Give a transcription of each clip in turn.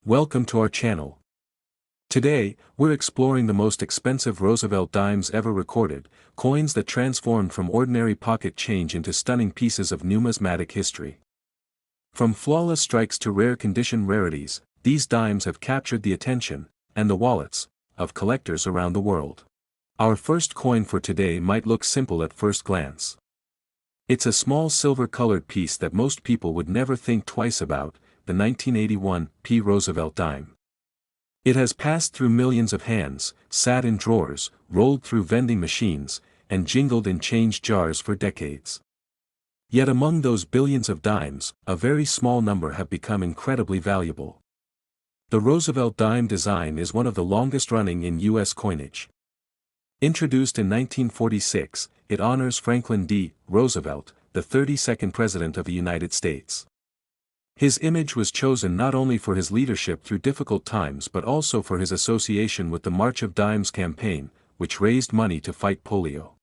Welcome to our channel. Today, we're exploring the most expensive Roosevelt dimes ever recorded, coins that transformed from ordinary pocket change into stunning pieces of numismatic history. From flawless strikes to rare condition rarities, these dimes have captured the attention, and the wallets, of collectors around the world. Our first coin for today might look simple at first glance. It's a small silver-colored piece that most people would never think twice about, the 1981 P Roosevelt dime. It has passed through millions of hands, sat in drawers, rolled through vending machines, and jingled in change jars for decades. Yet among those billions of dimes, a very small number have become incredibly valuable. The Roosevelt dime design is one of the longest-running in U.S. coinage. Introduced in 1946, it honors Franklin D. Roosevelt, the 32nd President of the United States. His image was chosen not only for his leadership through difficult times but also for his association with the March of Dimes campaign, which raised money to fight polio.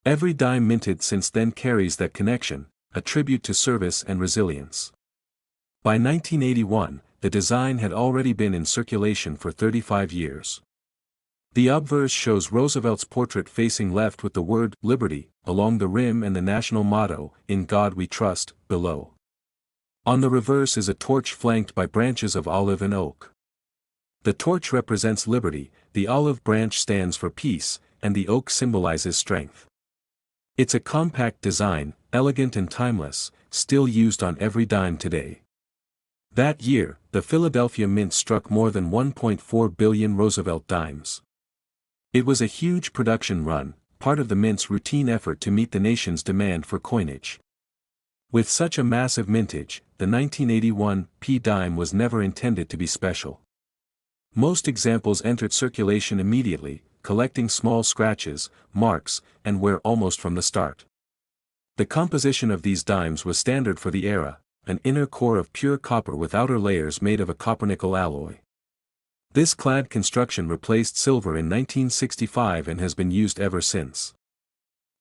Every dime minted since then carries that connection, a tribute to service and resilience. By 1981, the design had already been in circulation for 35 years. The obverse shows Roosevelt's portrait facing left with the word "Liberty" along the rim and the national motto, "In God We Trust," below. On the reverse is a torch flanked by branches of olive and oak. The torch represents liberty, the olive branch stands for peace, and the oak symbolizes strength. It's a compact design, elegant and timeless, still used on every dime today. That year, the Philadelphia Mint struck more than 1.4 billion Roosevelt dimes. It was a huge production run, part of the Mint's routine effort to meet the nation's demand for coinage. With such a massive mintage, the 1981 P dime was never intended to be special. Most examples entered circulation immediately, collecting small scratches, marks, and wear almost from the start. The composition of these dimes was standard for the era, an inner core of pure copper with outer layers made of a copper-nickel alloy. This clad construction replaced silver in 1965 and has been used ever since.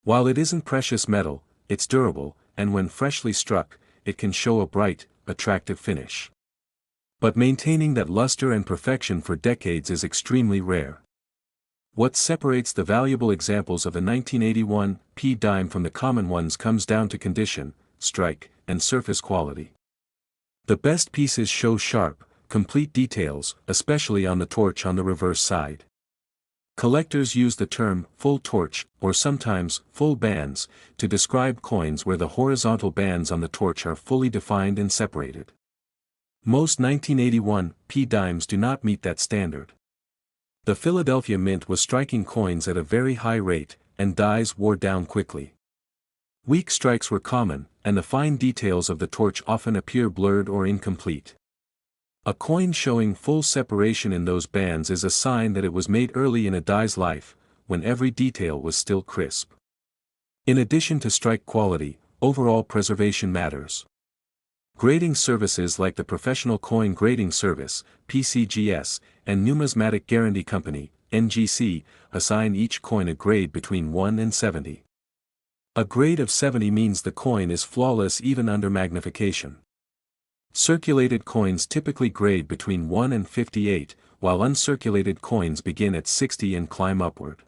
While it isn't precious metal, it's durable, and when freshly struck, it can show a bright, attractive finish. But maintaining that luster and perfection for decades is extremely rare. What separates the valuable examples of the 1981 P dime from the common ones comes down to condition, strike, and surface quality. The best pieces show sharp, complete details, especially on the torch on the reverse side. Collectors use the term full torch, or sometimes full bands, to describe coins where the horizontal bands on the torch are fully defined and separated. Most 1981 P dimes do not meet that standard. The Philadelphia Mint was striking coins at a very high rate, and dies wore down quickly. Weak strikes were common, and the fine details of the torch often appear blurred or incomplete. A coin showing full separation in those bands is a sign that it was made early in a die's life, when every detail was still crisp. In addition to strike quality, overall preservation matters. Grading services like the Professional Coin Grading Service, PCGS, and Numismatic Guarantee Company, NGC, assign each coin a grade between 1 and 70. A grade of 70 means the coin is flawless even under magnification. Circulated coins typically grade between 1 and 58, while uncirculated coins begin at 60 and climb upward.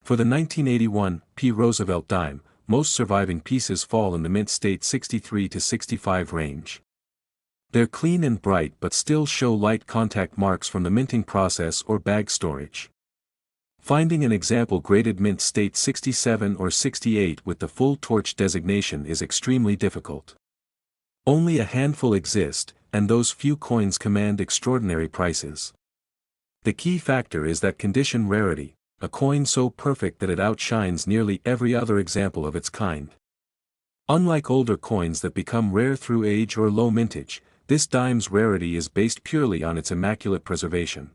For the 1981 P Roosevelt dime, most surviving pieces fall in the mint state 63 to 65 range. They're clean and bright but still show light contact marks from the minting process or bag storage. Finding an example graded mint state 67 or 68 with the full torch designation is extremely difficult. Only a handful exist, and those few coins command extraordinary prices. The key factor is that condition rarity, a coin so perfect that it outshines nearly every other example of its kind. Unlike older coins that become rare through age or low mintage, this dime's rarity is based purely on its immaculate preservation.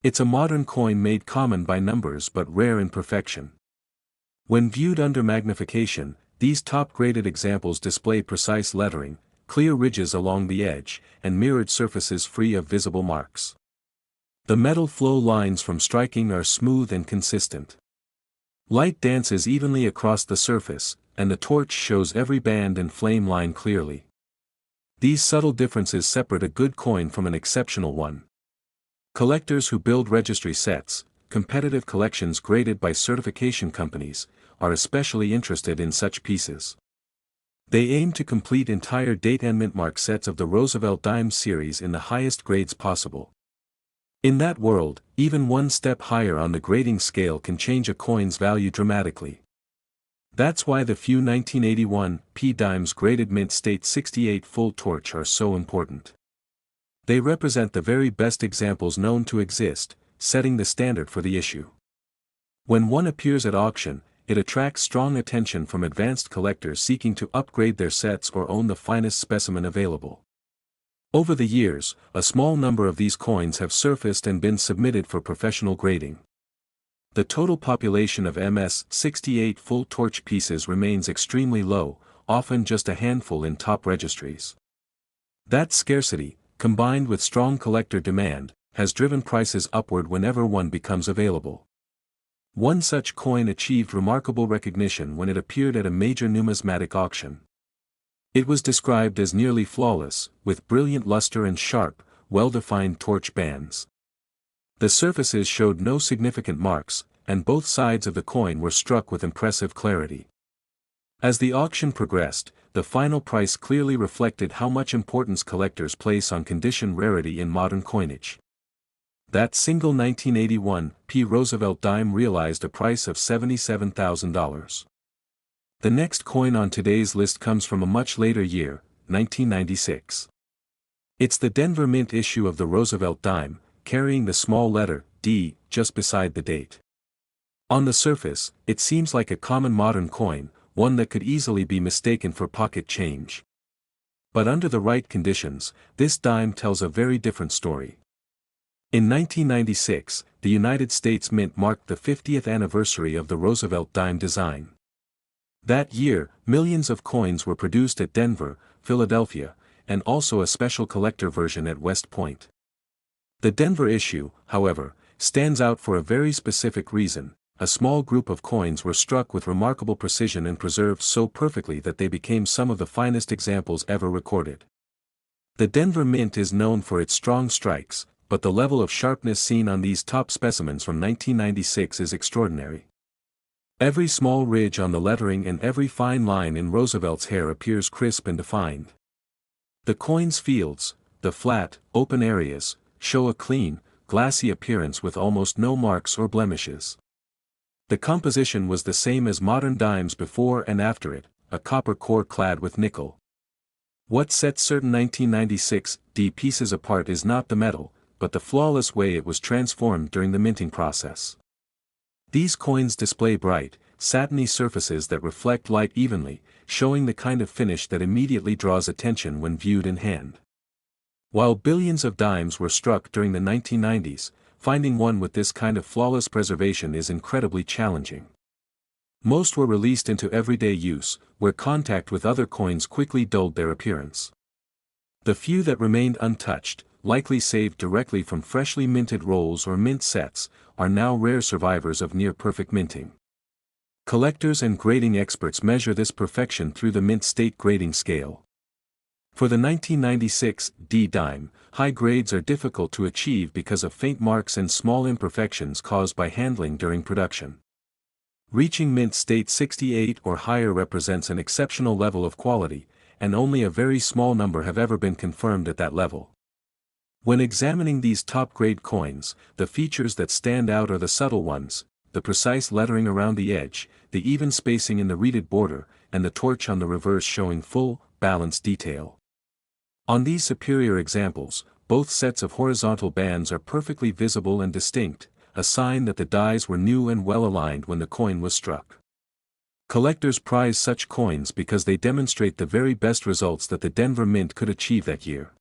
It's a modern coin made common by numbers but rare in perfection. When viewed under magnification, these top-graded examples display precise lettering, clear ridges along the edge, and mirrored surfaces free of visible marks. The metal flow lines from striking are smooth and consistent. Light dances evenly across the surface, and the torch shows every band and flame line clearly. These subtle differences separate a good coin from an exceptional one. Collectors who build registry sets, competitive collections graded by certification companies, are especially interested in such pieces. They aim to complete entire date and mint mark sets of the Roosevelt dime series in the highest grades possible. In that world, even one step higher on the grading scale can change a coin's value dramatically. That's why the few 1981 P dimes graded mint state 68 full torch are so important. They represent the very best examples known to exist, setting the standard for the issue. When one appears at auction, it attracts strong attention from advanced collectors seeking to upgrade their sets or own the finest specimen available. Over the years, a small number of these coins have surfaced and been submitted for professional grading. The total population of MS 68 full torch pieces remains extremely low, often just a handful in top registries. That scarcity, combined with strong collector demand, has driven prices upward whenever one becomes available. One such coin achieved remarkable recognition when it appeared at a major numismatic auction. It was described as nearly flawless, with brilliant luster and sharp, well-defined torch bands. The surfaces showed no significant marks, and both sides of the coin were struck with impressive clarity. As the auction progressed, the final price clearly reflected how much importance collectors place on condition rarity in modern coinage. That single 1981 P Roosevelt dime realized a price of $77,000. The next coin on today's list comes from a much later year, 1996. It's the Denver Mint issue of the Roosevelt dime, carrying the small letter D just beside the date. On the surface, it seems like a common modern coin, one that could easily be mistaken for pocket change. But under the right conditions, this dime tells a very different story. In 1996, the United States Mint marked the 50th anniversary of the Roosevelt dime design. That year, millions of coins were produced at Denver, Philadelphia, and also a special collector version at West Point. The Denver issue, however, stands out for a very specific reason. A small group of coins were struck with remarkable precision and preserved so perfectly that they became some of the finest examples ever recorded. The Denver Mint is known for its strong strikes, but the level of sharpness seen on these top specimens from 1996 is extraordinary. Every small ridge on the lettering and every fine line in Roosevelt's hair appears crisp and defined. The coin's fields, the flat, open areas, show a clean, glassy appearance with almost no marks or blemishes. The composition was the same as modern dimes before and after it, a copper core clad with nickel. What sets certain 1996 D pieces apart is not the metal, but the flawless way it was transformed during the minting process. These coins display bright, satiny surfaces that reflect light evenly, showing the kind of finish that immediately draws attention when viewed in hand. While billions of dimes were struck during the 1990s, finding one with this kind of flawless preservation is incredibly challenging. Most were released into everyday use, where contact with other coins quickly dulled their appearance. The few that remained untouched, likely saved directly from freshly minted rolls or mint sets, are now rare survivors of near-perfect minting. Collectors and grading experts measure this perfection through the mint state grading scale. For the 1996 D dime, high grades are difficult to achieve because of faint marks and small imperfections caused by handling during production. Reaching mint state 68 or higher represents an exceptional level of quality, and only a very small number have ever been confirmed at that level. When examining these top-grade coins, the features that stand out are the subtle ones, the precise lettering around the edge, the even spacing in the reeded border, and the torch on the reverse showing full, balanced detail. On these superior examples, both sets of horizontal bands are perfectly visible and distinct, a sign that the dies were new and well aligned when the coin was struck. Collectors prize such coins because they demonstrate the very best results that the Denver Mint could achieve that year.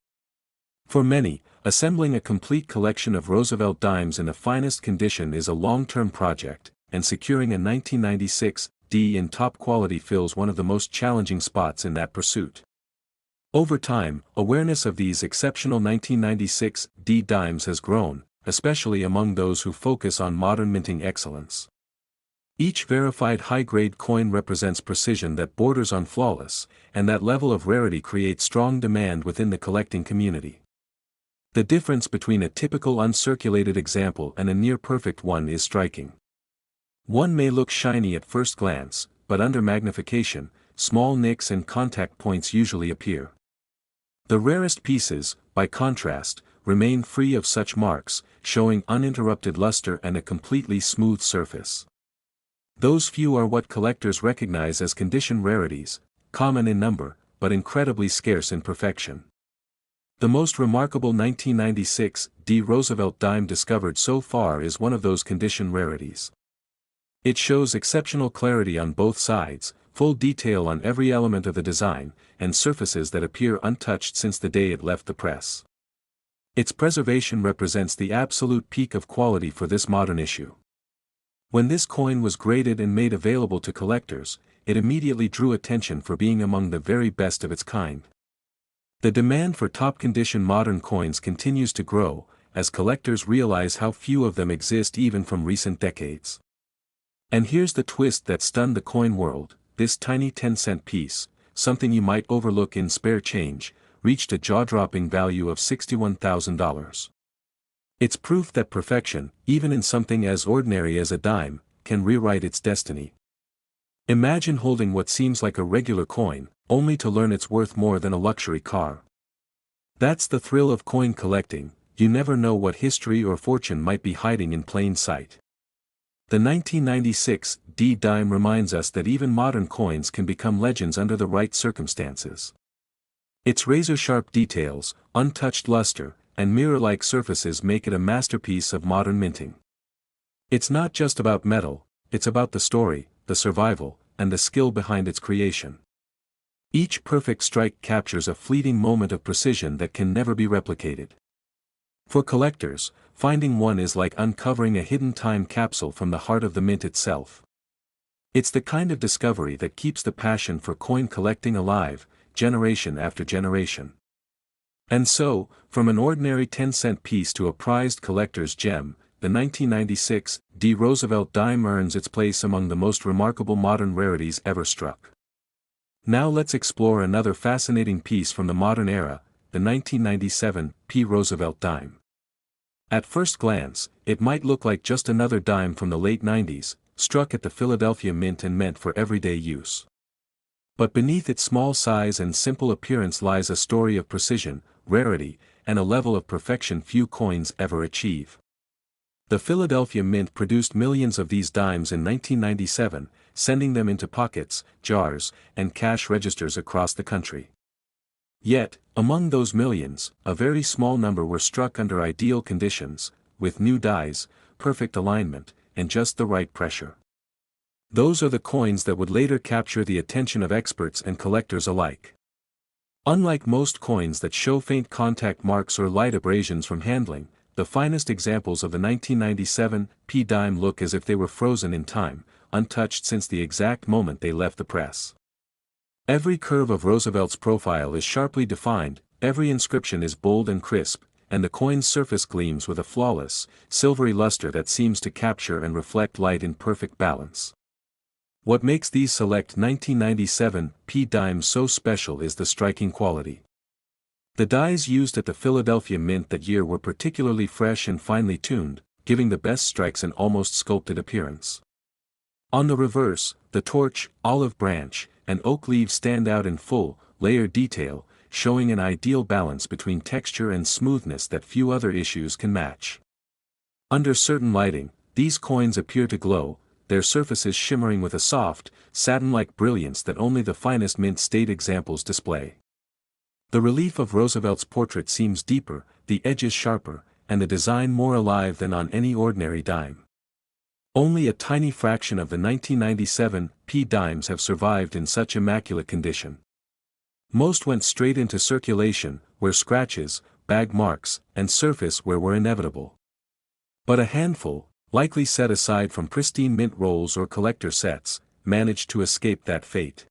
For many, assembling a complete collection of Roosevelt dimes in the finest condition is a long-term project, and securing a 1996 D in top quality fills one of the most challenging spots in that pursuit. Over time, awareness of these exceptional 1996 D dimes has grown, especially among those who focus on modern minting excellence. Each verified high-grade coin represents precision that borders on flawless, and that level of rarity creates strong demand within the collecting community. The difference between a typical uncirculated example and a near-perfect one is striking. One may look shiny at first glance, but under magnification, small nicks and contact points usually appear. The rarest pieces, by contrast, remain free of such marks, showing uninterrupted luster and a completely smooth surface. Those few are what collectors recognize as condition rarities, common in number, but incredibly scarce in perfection. The most remarkable 1996 D Roosevelt dime discovered so far is one of those condition rarities. It shows exceptional clarity on both sides, full detail on every element of the design, and surfaces that appear untouched since the day it left the press. Its preservation represents the absolute peak of quality for this modern issue. When this coin was graded and made available to collectors, it immediately drew attention for being among the very best of its kind. The demand for top-condition modern coins continues to grow, as collectors realize how few of them exist even from recent decades. And here's the twist that stunned the coin world: this tiny 10-cent piece, something you might overlook in spare change, reached a jaw-dropping value of $61,000. It's proof that perfection, even in something as ordinary as a dime, can rewrite its destiny. Imagine holding what seems like a regular coin, only to learn it's worth more than a luxury car. That's the thrill of coin collecting. You never know what history or fortune might be hiding in plain sight. The 1996 D dime reminds us that even modern coins can become legends under the right circumstances. Its razor-sharp details, untouched luster, and mirror-like surfaces make it a masterpiece of modern minting. It's not just about metal, it's about the story, the survival, and the skill behind its creation. Each perfect strike captures a fleeting moment of precision that can never be replicated. For collectors, finding one is like uncovering a hidden time capsule from the heart of the mint itself. It's the kind of discovery that keeps the passion for coin collecting alive, generation after generation. And so, from an ordinary 10-cent piece to a prized collector's gem, the 1996 D Roosevelt dime earns its place among the most remarkable modern rarities ever struck. Now let's explore another fascinating piece from the modern era, the 1997 P Roosevelt dime. At first glance, it might look like just another dime from the late 90s, struck at the Philadelphia Mint and meant for everyday use. But beneath its small size and simple appearance lies a story of precision, rarity, and a level of perfection few coins ever achieve. The Philadelphia Mint produced millions of these dimes in 1997, sending them into pockets, jars, and cash registers across the country. Yet, among those millions, a very small number were struck under ideal conditions, with new dies, perfect alignment, and just the right pressure. Those are the coins that would later capture the attention of experts and collectors alike. Unlike most coins that show faint contact marks or light abrasions from handling, the finest examples of the 1997 P dime look as if they were frozen in time, untouched since the exact moment they left the press. Every curve of Roosevelt's profile is sharply defined, every inscription is bold and crisp, and the coin's surface gleams with a flawless, silvery luster that seems to capture and reflect light in perfect balance. What makes these select 1997 P dimes so special is the striking quality. The dies used at the Philadelphia Mint that year were particularly fresh and finely tuned, giving the best strikes an almost sculpted appearance. On the reverse, the torch, olive branch, and oak leaves stand out in full, layered detail, showing an ideal balance between texture and smoothness that few other issues can match. Under certain lighting, these coins appear to glow, their surfaces shimmering with a soft, satin-like brilliance that only the finest mint-state examples display. The relief of Roosevelt's portrait seems deeper, the edges sharper, and the design more alive than on any ordinary dime. Only a tiny fraction of the 1997 P dimes have survived in such immaculate condition. Most went straight into circulation, where scratches, bag marks, and surface wear were inevitable. But a handful, likely set aside from pristine mint rolls or collector sets, managed to escape that fate.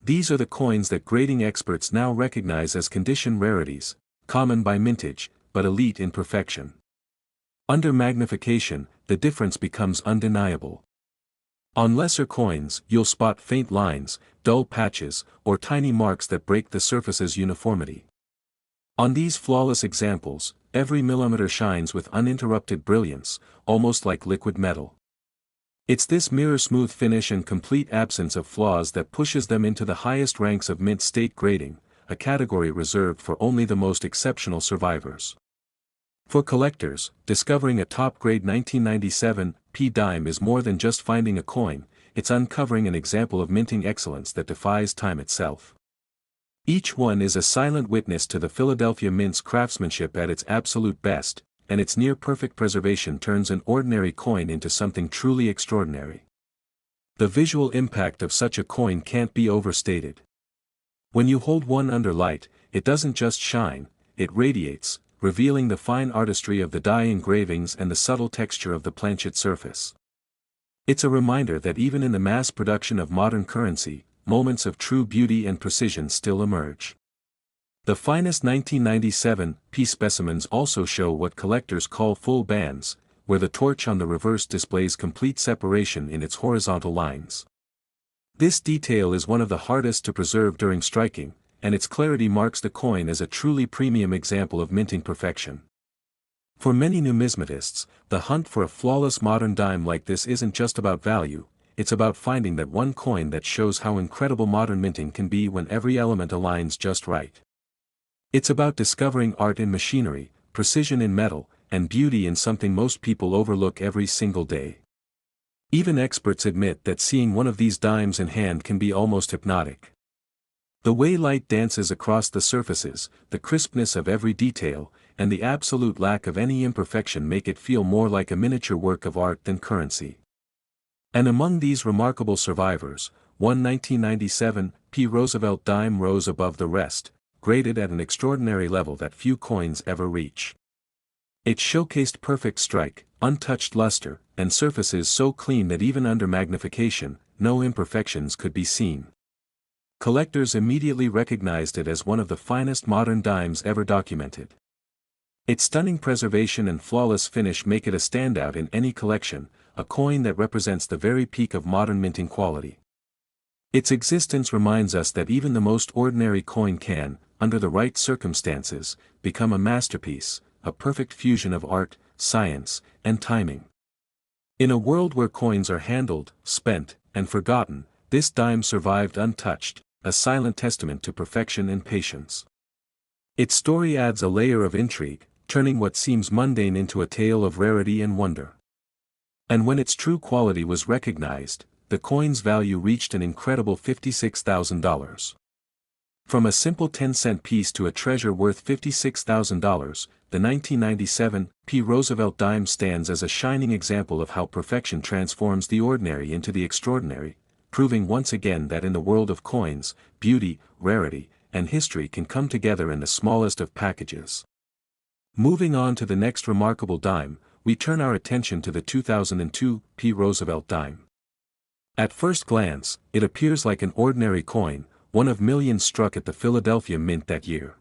These are the coins that grading experts now recognize as condition rarities, common by mintage, but elite in perfection. Under magnification, the difference becomes undeniable. On lesser coins, you'll spot faint lines, dull patches, or tiny marks that break the surface's uniformity. On these flawless examples, every millimeter shines with uninterrupted brilliance, almost like liquid metal. It's this mirror-smooth finish and complete absence of flaws that pushes them into the highest ranks of mint state grading, a category reserved for only the most exceptional survivors. For collectors, discovering a top-grade 1997 P dime is more than just finding a coin, it's uncovering an example of minting excellence that defies time itself. Each one is a silent witness to the Philadelphia Mint's craftsmanship at its absolute best, and its near-perfect preservation turns an ordinary coin into something truly extraordinary. The visual impact of such a coin can't be overstated. When you hold one under light, it doesn't just shine, it radiates, revealing the fine artistry of the die engravings and the subtle texture of the planchet surface. It's a reminder that even in the mass production of modern currency, moments of true beauty and precision still emerge. The finest 1997 P specimens also show what collectors call full bands, where the torch on the reverse displays complete separation in its horizontal lines. This detail is one of the hardest to preserve during striking, and its clarity marks the coin as a truly premium example of minting perfection. For many numismatists, the hunt for a flawless modern dime like this isn't just about value, it's about finding that one coin that shows how incredible modern minting can be when every element aligns just right. It's about discovering art in machinery, precision in metal, and beauty in something most people overlook every single day. Even experts admit that seeing one of these dimes in hand can be almost hypnotic. The way light dances across the surfaces, the crispness of every detail, and the absolute lack of any imperfection make it feel more like a miniature work of art than currency. And among these remarkable survivors, one 1997 P Roosevelt dime rose above the rest, graded at an extraordinary level that few coins ever reach. It showcased perfect strike, untouched luster, and surfaces so clean that even under magnification, no imperfections could be seen. Collectors immediately recognized it as one of the finest modern dimes ever documented. Its stunning preservation and flawless finish make it a standout in any collection, a coin that represents the very peak of modern minting quality. Its existence reminds us that even the most ordinary coin can, under the right circumstances, become a masterpiece, a perfect fusion of art, science, and timing. In a world where coins are handled, spent, and forgotten, this dime survived untouched, a silent testament to perfection and patience. Its story adds a layer of intrigue, turning what seems mundane into a tale of rarity and wonder. And when its true quality was recognized, the coin's value reached an incredible $56,000. From a simple 10-cent piece to a treasure worth $56,000, the 1997 P Roosevelt dime stands as a shining example of how perfection transforms the ordinary into the extraordinary, proving once again that in the world of coins, beauty, rarity, and history can come together in the smallest of packages. Moving on to the next remarkable dime, we turn our attention to the 2002 P Roosevelt dime. At first glance, it appears like an ordinary coin, one of millions struck at the Philadelphia Mint that year.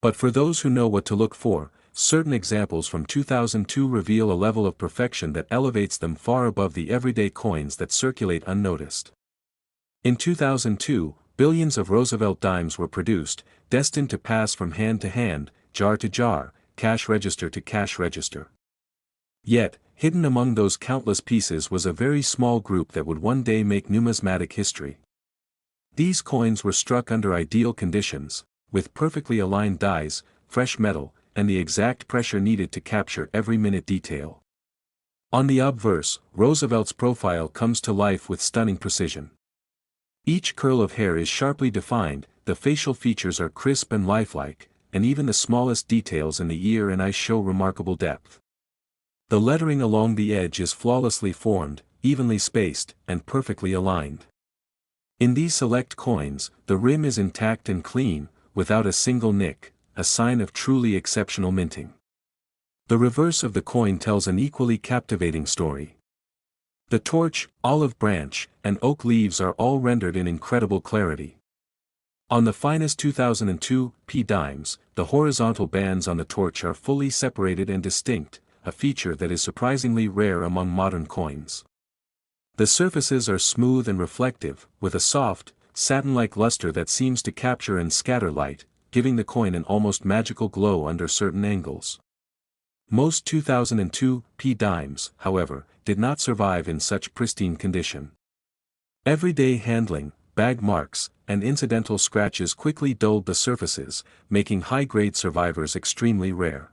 But for those who know what to look for, certain examples from 2002 reveal a level of perfection that elevates them far above the everyday coins that circulate unnoticed. In 2002, billions of Roosevelt dimes were produced, destined to pass from hand to hand, jar to jar, cash register to cash register. Yet, hidden among those countless pieces was a very small group that would one day make numismatic history. These coins were struck under ideal conditions, with perfectly aligned dies, fresh metal, and the exact pressure needed to capture every minute detail. On the obverse, Roosevelt's profile comes to life with stunning precision. Each curl of hair is sharply defined, the facial features are crisp and lifelike, and even the smallest details in the ear and eyes show remarkable depth. The lettering along the edge is flawlessly formed, evenly spaced, and perfectly aligned. In these select coins, the rim is intact and clean, without a single nick, a sign of truly exceptional minting. The reverse of the coin tells an equally captivating story. The torch, olive branch, and oak leaves are all rendered in incredible clarity. On the finest 2002 P dimes, the horizontal bands on the torch are fully separated and distinct, a feature that is surprisingly rare among modern coins. The surfaces are smooth and reflective, with a soft, satin-like luster that seems to capture and scatter light, giving the coin an almost magical glow under certain angles. Most 2002 P dimes, however, did not survive in such pristine condition. Everyday handling, bag marks, and incidental scratches quickly dulled the surfaces, making high-grade survivors extremely rare.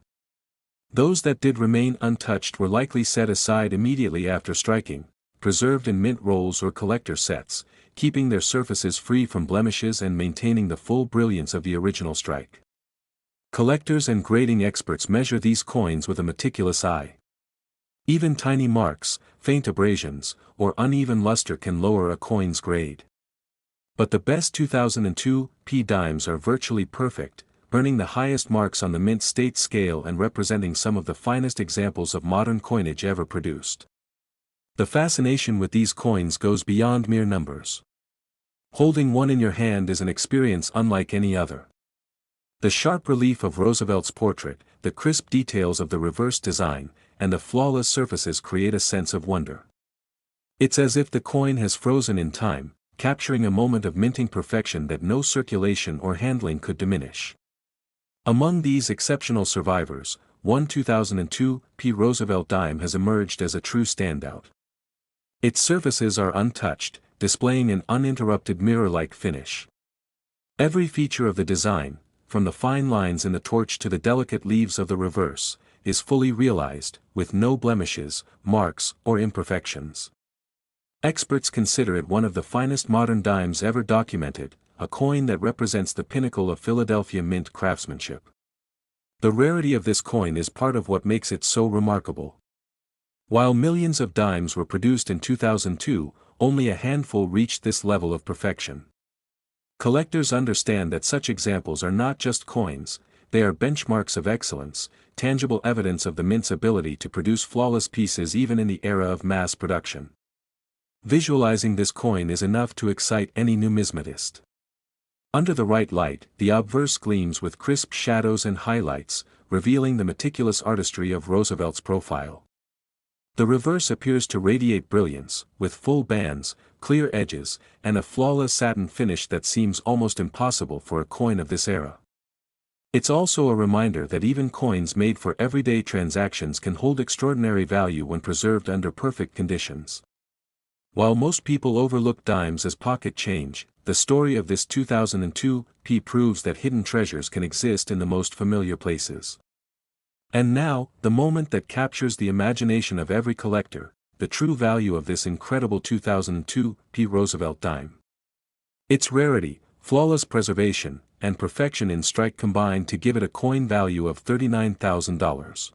Those that did remain untouched were likely set aside immediately after striking, preserved in mint rolls or collector sets, keeping their surfaces free from blemishes and maintaining the full brilliance of the original strike. Collectors and grading experts measure these coins with a meticulous eye. Even tiny marks, faint abrasions, or uneven luster can lower a coin's grade. But the best 2002 P dimes are virtually perfect, earning the highest marks on the mint state scale and representing some of the finest examples of modern coinage ever produced. The fascination with these coins goes beyond mere numbers. Holding one in your hand is an experience unlike any other. The sharp relief of Roosevelt's portrait, the crisp details of the reverse design, and the flawless surfaces create a sense of wonder. It's as if the coin has frozen in time, capturing a moment of minting perfection that no circulation or handling could diminish. Among these exceptional survivors, one 2002 P Roosevelt dime has emerged as a true standout. Its surfaces are untouched, displaying an uninterrupted mirror-like finish. Every feature of the design, from the fine lines in the torch to the delicate leaves of the reverse, is fully realized, with no blemishes, marks, or imperfections. Experts consider it one of the finest modern dimes ever documented, a coin that represents the pinnacle of Philadelphia mint craftsmanship. The rarity of this coin is part of what makes it so remarkable. While millions of dimes were produced in 2002, only a handful reached this level of perfection. Collectors understand that such examples are not just coins, they are benchmarks of excellence, tangible evidence of the mint's ability to produce flawless pieces even in the era of mass production. Visualizing this coin is enough to excite any numismatist. Under the right light, the obverse gleams with crisp shadows and highlights, revealing the meticulous artistry of Roosevelt's profile. The reverse appears to radiate brilliance, with full bands, clear edges, and a flawless satin finish that seems almost impossible for a coin of this era. It's also a reminder that even coins made for everyday transactions can hold extraordinary value when preserved under perfect conditions. While most people overlook dimes as pocket change, the story of this 2002 P proves that hidden treasures can exist in the most familiar places. And now, the moment that captures the imagination of every collector, the true value of this incredible 2002 P Roosevelt dime. Its rarity, flawless preservation, and perfection in strike combine to give it a coin value of $39,000.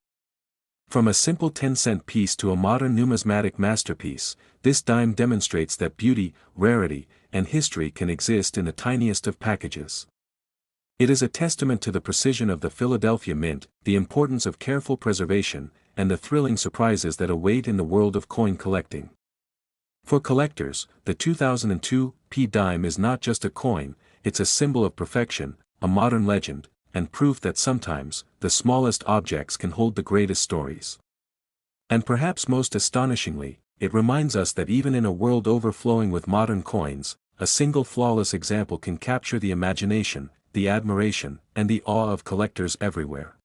From a simple 10-cent piece to a modern numismatic masterpiece, this dime demonstrates that beauty, rarity, and history can exist in the tiniest of packages. It is a testament to the precision of the Philadelphia Mint, the importance of careful preservation, and the thrilling surprises that await in the world of coin collecting. For collectors, the 2002 P dime is not just a coin, it's a symbol of perfection, a modern legend, and proof that sometimes, the smallest objects can hold the greatest stories. And perhaps most astonishingly, it reminds us that even in a world overflowing with modern coins, a single flawless example can capture the imagination, the admiration, and the awe of collectors everywhere.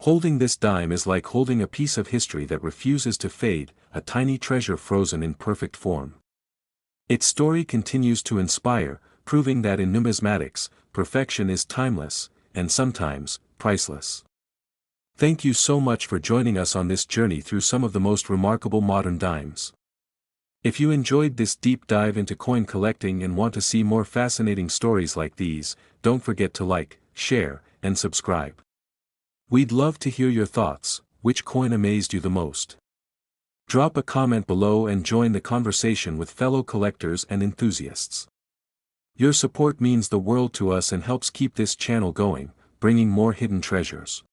Holding this dime is like holding a piece of history that refuses to fade, a tiny treasure frozen in perfect form. Its story continues to inspire, proving that in numismatics, perfection is timeless, and sometimes, priceless. Thank you so much for joining us on this journey through some of the most remarkable modern dimes. If you enjoyed this deep dive into coin collecting and want to see more fascinating stories like these, don't forget to like, share, and subscribe. We'd love to hear your thoughts. Which coin amazed you the most? Drop a comment below and join the conversation with fellow collectors and enthusiasts. Your support means the world to us and helps keep this channel going, bringing more hidden treasures.